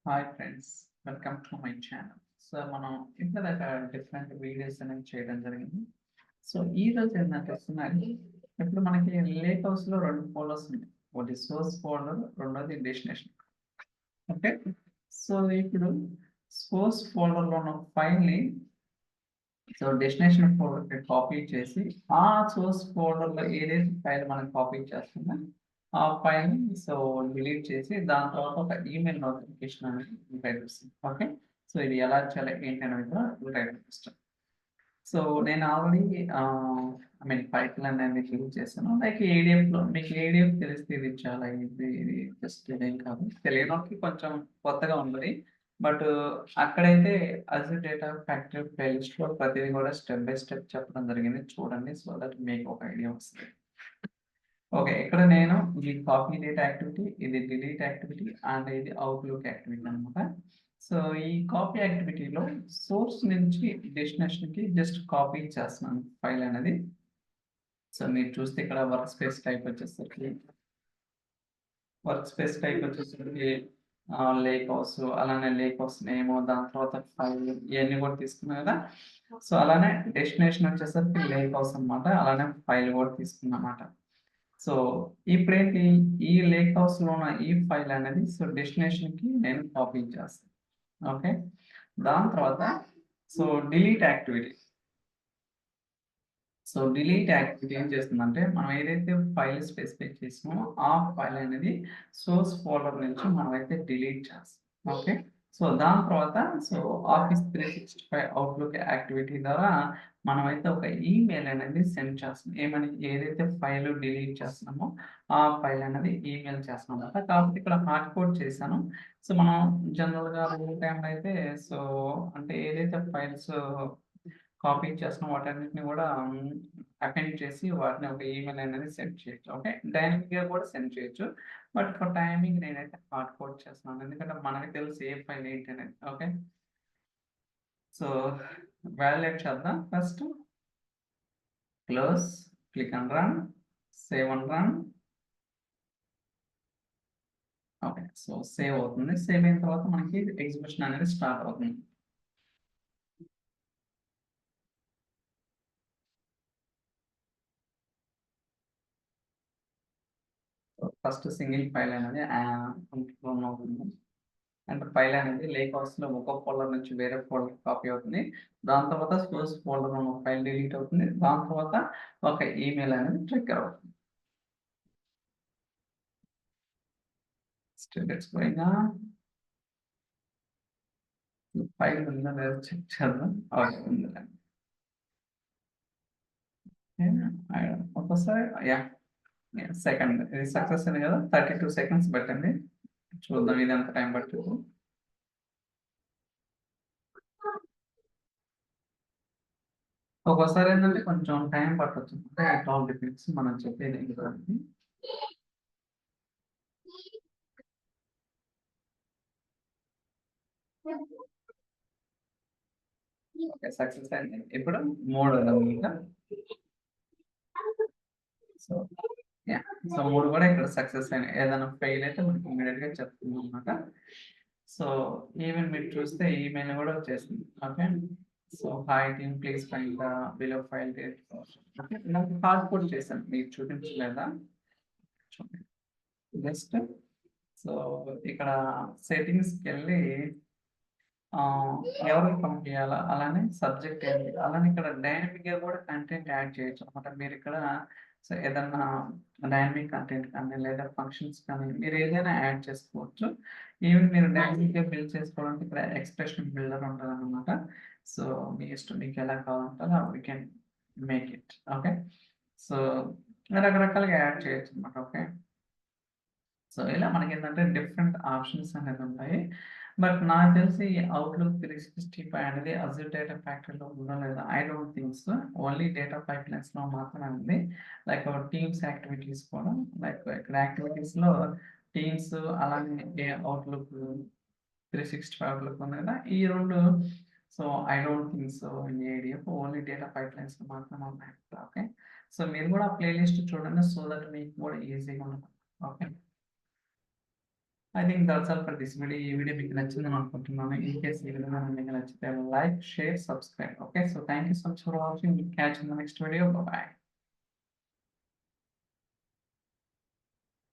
Hi friends, welcome to my channel. So మనం ఇప్పటిదాకా different videos అనేవి చేయడం జరిగింది. సో ఈ రోజు ఏంటంటే వస్తున్నాయి, ఇప్పుడు మనకి లేక్ హౌస్ లో రెండు ఫోల్డర్స్ ఉన్నాయి. ఒకటి సోర్స్ ఫోల్డర్, రెండోది డెస్టినేషన్. ఓకే, సో ఇప్పుడు సోర్స్ ఫోల్డర్ లో ఉన్న ఫైల్ ని డెస్టినేషన్ ఫోల్డర్ కి కాపీ చేసి, ఆ సోర్స్ ఫోల్డర్ లో ఏదైతే ఫైల్ మనం కాపీ చేస్తుందో ఆ ఫైల్ ని డిలీట్ చేసి దాని తర్వాత ఒక ఈమెయిల్ నోటిఫికేషన్ అనేది టైప్ చేస్తాం. ఓకే, సో ఇది ఎలా చేయాలి ఏంటి అనేది కూడా టైప్ చేస్తాం. సో నేను ఆల్రెడీ పైథాన్ అనేది క్లిక్ చేశాను. లైక్ ఏడిఎఫ్ లో మీకు ఏడిఎఫ్ తెలిస్తే ఇది చాలా ఈజీ. ఇది జస్ట్ ఇదేం కాదు, తెలియని వాళ్ళకి కొంచెం కొత్తగా ఉంటుంది. బట్ అక్కడైతే అజూర్ డేటా ఫ్యాక్టరీ ప్లేలిస్ట్ లో ప్రతిదీ కూడా స్టెప్ బై స్టెప్ చెప్పడం జరిగింది. చూడండి, సో దట్ మీకు ఒక ఐడియా వస్తుంది. ఓకే, ఇక్కడ నేను ఈ కాపీ డేటా యాక్టివిటీ, ఇది డిలీట్ యాక్టివిటీ అండ్ ఇది అవుట్లుక్ యాక్టివిటీ అనమాట. సో ఈ కాపీ యాక్టివిటీలో సోర్స్ నుంచి డెస్టినేషన్ కి జస్ట్ కాపీ చేస్తున్నాను ఫైల్ అనేది. సో మీరు చూస్తే ఇక్కడ వర్క్ స్పేస్ టైప్ వచ్చేసరికి లేక్ హౌస్, అలానే లేక్ హౌస్ నేమ్, దాని తర్వాత ఫైల్, ఇవన్నీ కూడా తీసుకున్నాం కదా. సో అలానే డెస్టినేషన్ వచ్చేసరికి లేక్ హౌస్ అనమాట, అలానే ఫైల్ కూడా తీసుకున్నాం అన్నమాట. సో ఇప్పుడేంటి, ఈ లేక్ హౌస్ లో ఉన్న ఈ ఫైల్ అనేది డెస్టినేషన్ కి నేను కాపీ చేస్తాను. ఓకే, దాని తర్వాత డిలీట్ యాక్టివిటీ. డిలీట్ యాక్టివిటీ ఏం చేస్తుందంటే, మనం ఏదైతే ఫైల్ స్పెసిఫై చేసామో ఆ ఫైల్ అనేది సోర్స్ ఫోల్డర్ నుంచి మనం అయితే డిలీట్ చేస్తాం. ఓకే, సో దాని తర్వాత ఆఫీస్ 365 అవుట్లుక్ యాక్టివిటీ ద్వారా మనం అయితే ఒక ఈమెయిల్ అనేది సెండ్ చేస్తాం. ఏమని, ఏదైతే ఫైల్ డిలీట్ చేస్తున్నామో ఆ ఫైల్ అనేది ఈమెయిల్ చేస్తున్నాం అనమాట. కాబట్టి ఇక్కడ హార్డ్ కోడ్ చేశాను. సో మనం జనరల్ గా రూల్ టైంలో అయితే అంటే ఏదైతే ఫైల్స్ కాపీ చేసిన వాటన్నిటిని కూడా అపెండ్ చేసి వాటిని ఒక ఈమెయిల్ అనేది సెండ్ చేయొచ్చు. ఓకే, డైనమిక్ గా కూడా సెండ్ చేయొచ్చు. బట్ ఫర్ టైమింగ్ నేనైతే హార్డ్ కోడ్ చేస్తున్నాను, ఎందుకంటే మనకి తెలుసు ఏ ఫైల్ ఏంటి అనేది. ఓకే, సో వాలిడేట్ చేద్దాం. First close, click and run, save and run. Okay, so save అవుతుంది. సేవ్ అయిన తర్వాత మనకి ఎగ్జిబిషన్ అనేది స్టార్ట్ అవుతుంది. ఫస్ట్ సింగిల్ ఫైల్ అనేది రన్ అవుతుంది. అండ్ ఫైల్ అనేది లేక్ హౌస్ లో ఒక ఫోల్డర్ నుంచి వేరే ఫోల్డర్ కాపీ అవుతుంది. దాని తర్వాత సోర్స్ ఫోల్డర్ ఉన్న ఫైల్ డిలీట్ అవుతుంది. దాని తర్వాత ఒక ఈమెయిల్ అనేది ట్రిగ్గర్ అవుతుంది. ఫైల్ ఉందా లేదా చెక్ చేద్దాం. ఉందిలే. ఒక్కోసారి సెకండ్ ఇది సక్సెస్ అయింది కదా, 32 సెకండ్స్ పెట్టండి. చూద్దాం ఇది ఎంత టైం పడుతుంది. ఒక్కోసారి ఏంటంటే కొంచెం టైం పట్టవచ్చు. ఇట్ ఆల్ డిపెండ్స్ మనం చెప్పేది ఏంటి. ఓకే, సక్సెస్ అయింది. ఇప్పుడు మూడోది ఇంకా. సో మూడు కూడా ఇక్కడ సక్సెస్ అయినాయి. ఏదైనా ఫెయిల్ అయితే మనకి ఇమీడియట్ గా చెప్తుంది అనమాట. సో ఈవెన్ మీరు చూస్తే ఈమెయిల్ కూడా వచ్చేసింది. Okay, so hi team, please find the below file date. Okay, నాకు హార్డ్ కోడ్ చేశాను, మీకు చూపించలేదా? జస్ట్ ఇక్కడ సెట్టింగ్స్కి వెళ్ళి ఎవరికి పంపించాలా, అలానే సబ్జెక్ట్ ఏంటి, అలానే ఇక్కడ డైనమిక్ గా కూడా కంటెంట్ యాడ్ చేయొచ్చు అనమాట. మీరు ఇక్కడ ఏదన్నా డైనమిక్ కంటెంట్ కానీ లేదా ఫంక్షన్స్ కానీ మీరు ఏదైనా యాడ్ చేసుకోవచ్చు. ఈవెన్ మీరు డైనమిక్ గా బిల్డ్ చేసుకోవాలంటే ఇక్కడ ఎక్స్ప్రెషన్ బిల్డర్ ఉంటుంది అనమాట. సో మీ ఇష్టం, మీకు ఎలా కావాలంటే we can make it. Okay, so రకరకాలుగా యాడ్ చేయొచ్చు అనమాట. ఓకే, సో ఇలా మనకి ఏంటంటే డిఫరెంట్ ఆప్షన్స్ అనేది ఉంటాయి. బట్ నాకు తెలిసి అవుట్లుక్ 365 అనేది అజూర్ డేటా ఫ్యాక్టరీలో ఉందో లేదా, I don't think so. Only data pipelines లో మాత్రమే ఉంది. లైక్ టీమ్స్ యాక్టివిటీస్ కూడా, లైక్ ఇక్కడ యాక్టివిటీస్ లో టీమ్స్ అలానే అవుట్లుక్ 365 అవుట్లుక్ ఉంది కదా, ఈ రెండు. So I don't think so in ADF, only data pipelines లో మాత్రమే ఉన్నాయి. ఓకే, సో మీరు కూడా ఆ ప్లేలిస్ట్ చూడండి, సో దట్ మీకు కూడా ఈజీగా ఉంటుంది. Okay. I think that's all for this video. ఈ వీడియో మీకు నచ్చిందని అనుకుంటున్నాను. ఇన్ కేస్ ఈ విధంగా మీకు నచ్చితే like, share, subscribe. Okay. So thank you so much for watching. Catch in the next video. Bye.